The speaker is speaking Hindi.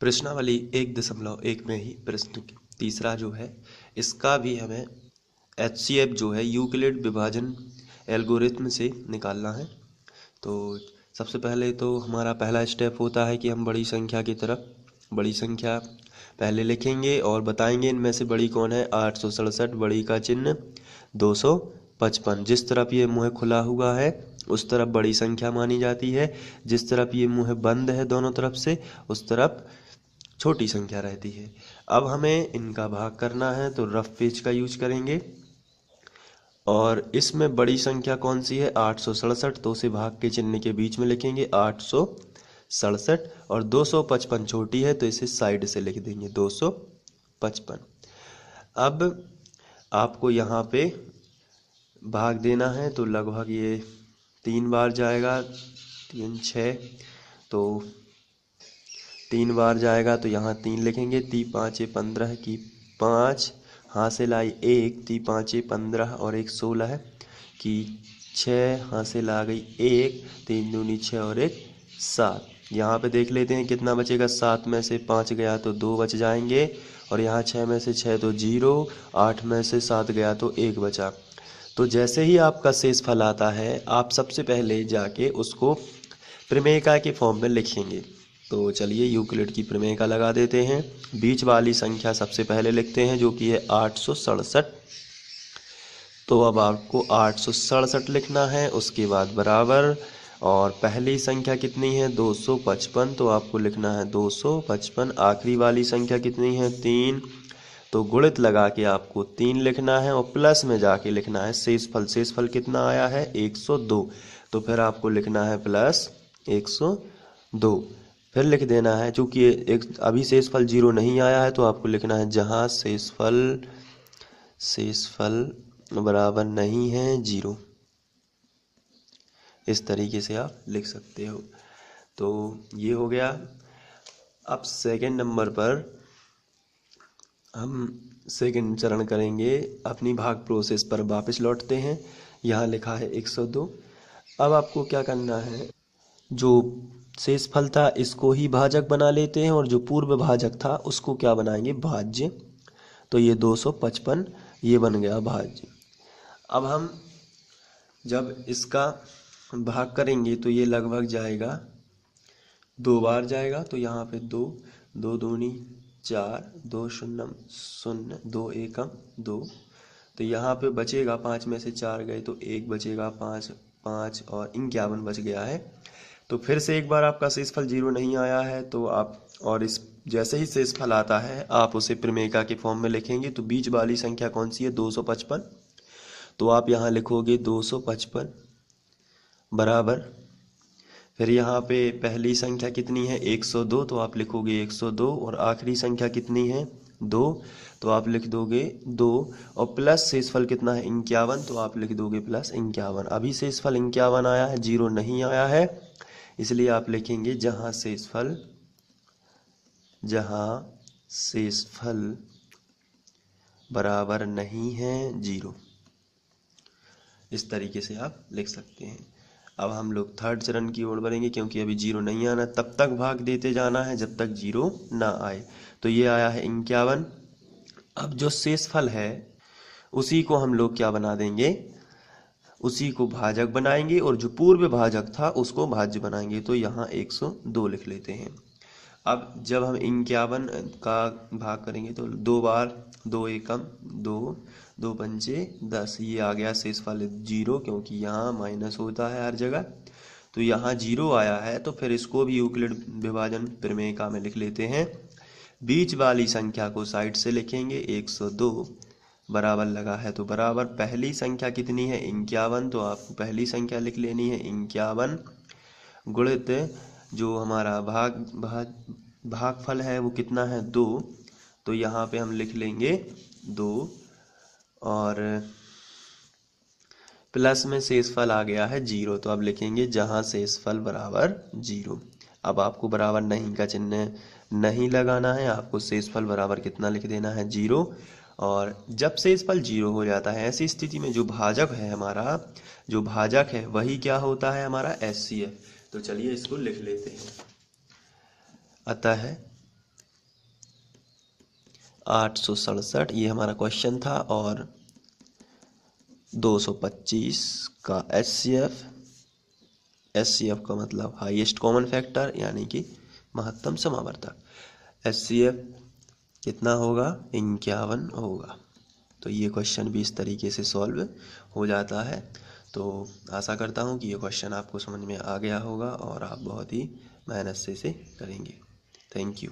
प्रश्नावली 1.1 में ही प्रश्न तीसरा जो है इसका भी हमें HCF जो है यूक्लिड विभाजन एल्गोरिथम से निकालना है। तो सबसे पहले तो हमारा पहला स्टेप होता है कि हम बड़ी संख्या की तरफ बड़ी संख्या पहले लिखेंगे और बताएंगे इनमें से बड़ी कौन है। 867 बड़ी का चिन्ह 255। जिस तरफ ये मुँह खुला हुआ है उस तरफ बड़ी संख्या मानी जाती है, जिस तरफ ये मुँह बंद है दोनों तरफ से उस तरफ छोटी संख्या रहती है। अब हमें इनका भाग करना है तो रफ पेज का यूज करेंगे और इसमें बड़ी संख्या कौन सी है 867, तो उसे भाग के चिन्ह के बीच में लिखेंगे 867 और 255 छोटी है तो इसे साइड से लिख देंगे 255। अब आपको यहाँ पे भाग देना है तो लगभग ये 3 बार जाएगा, 3 6 तो 3 बार जाएगा तो यहाँ 3 लिखेंगे। 3 5 15 की 5 हासिल आई 1, 3 5 15 और 1 16 है कि 6 हासिल आ गई 1, 3 दूनी 6 और 1 7। यहाँ पे देख लेते हैं कितना बचेगा। 7 में से 5 गया तो 2 बच जाएंगे और यहाँ 6 में से 6 तो 0, 8 में से 7 गया तो 1 बचा। तो जैसे ही आपका शेष फल आता है आप सबसे पहले जाके उसको प्रमेयिका के फॉर्म में लिखेंगे। तो चलिए यूक्लिड की प्रमेयिका लगा देते हैं। बीच वाली संख्या सबसे पहले लिखते हैं जो कि है 867। तो अब आपको 867 लिखना है, उसके बाद बराबर और पहली संख्या कितनी है 255 तो आपको लिखना है 255। आखिरी वाली संख्या कितनी है 3 तो गुणित लगा के आपको 3 लिखना है और प्लस में जाके लिखना है शेषफल। शेषफल कितना आया है 102 तो फिर आपको लिखना है प्लस 102। फिर लिख देना है चूँकि एक अभी शेषफल 0 नहीं आया है तो आपको लिखना है जहाँ शेषफल बराबर नहीं है 0। इस तरीके से आप लिख सकते हो। तो ये हो गया। अब सेकंड नंबर पर हम सेकंड चरण करेंगे। अपनी भाग प्रोसेस पर वापस लौटते हैं। यहाँ लिखा है 102। अब आपको क्या करना है, जो शेषफल था इसको ही भाजक बना लेते हैं और जो पूर्व भाजक था उसको क्या बनाएंगे भाज्य। तो ये 255 ये बन गया भाज्य। अब हम जब इसका भाग करेंगे तो ये लगभग जाएगा 2 बार जाएगा तो यहाँ पे 2 2 दूनी 4 2 शून्यम 0 2 एकम 2 तो यहाँ पे बचेगा 5 में से 4 गए तो 1 बचेगा 5 5 और 51 बच गया है। तो फिर से एक बार आपका शेषफल 0 नहीं आया है तो आप और इस जैसे ही शेषफल आता है आप उसे प्रमेयिका के फॉर्म में लिखेंगे। तो बीच वाली संख्या कौन सी है 255 तो आप यहाँ लिखोगे 255 बराबर फिर यहाँ पे पहली संख्या कितनी है 102 तो आप लिखोगे 102 और आखिरी संख्या कितनी है 2 तो आप लिख दोगे 2 और प्लस शेषफल कितना है 51 तो आप लिख दोगे प्लस 51। अभी शेषफल 51 आया है 0 नहीं आया है इसलिए आप लिखेंगे जहाँ शेषफल बराबर नहीं है 0। इस तरीके से आप लिख सकते हैं। अब हम लोग थर्ड चरण की ओर बढ़ेंगे क्योंकि अभी 0 नहीं आना, तब तक भाग देते जाना है जब तक 0 ना आए। तो ये आया है 51। अब जो शेषफल है उसी को हम लोग क्या बना देंगे, उसी को भाजक बनाएंगे और जो पूर्व भाजक था उसको भाज्य बनाएंगे। तो यहाँ 102 लिख लेते हैं। अब जब हम 51 का भाग करेंगे तो 2 बार 2 एकम 2 2 पंचे 10 ये आ गया शेषफल 0 क्योंकि यहाँ माइनस होता है हर जगह। तो यहाँ 0 आया है तो फिर इसको भी यूक्लिड विभाजन प्रमेयिका में लिख लेते हैं। बीच वाली संख्या को साइड से लिखेंगे 102 बराबर लगा है तो बराबर पहली संख्या कितनी है 51 तो आपको पहली संख्या लिख लेनी है 51 गुणित जो हमारा भागफल है वो कितना है 2 तो यहाँ पे हम लिख लेंगे 2 और प्लस में शेषफल आ गया है 0 तो अब लिखेंगे जहाँ शेषफल बराबर 0। अब आपको बराबर नहीं का चिन्ह नहीं लगाना है, आपको शेषफल बराबर कितना लिख देना है 0। और जब शेषफल 0 हो जाता है ऐसी स्थिति में जो भाजक है हमारा जो भाजक है वही क्या होता है हमारा HCF। तो चलिए इसको लिख लेते हैं। अतः 867 ये हमारा क्वेश्चन था। और 225 का एचसीएफ का मतलब हाईएस्ट कॉमन फैक्टर यानी कि महत्तम समावर्तक। एचसीएफ कितना होगा? 51 होगा। तो ये क्वेश्चन भी इस तरीके से सॉल्व हो जाता है। तो आशा करता हूँ कि ये क्वेश्चन आपको समझ में आ गया होगा और आप बहुत ही मेहनत से इसे करेंगे। Thank you.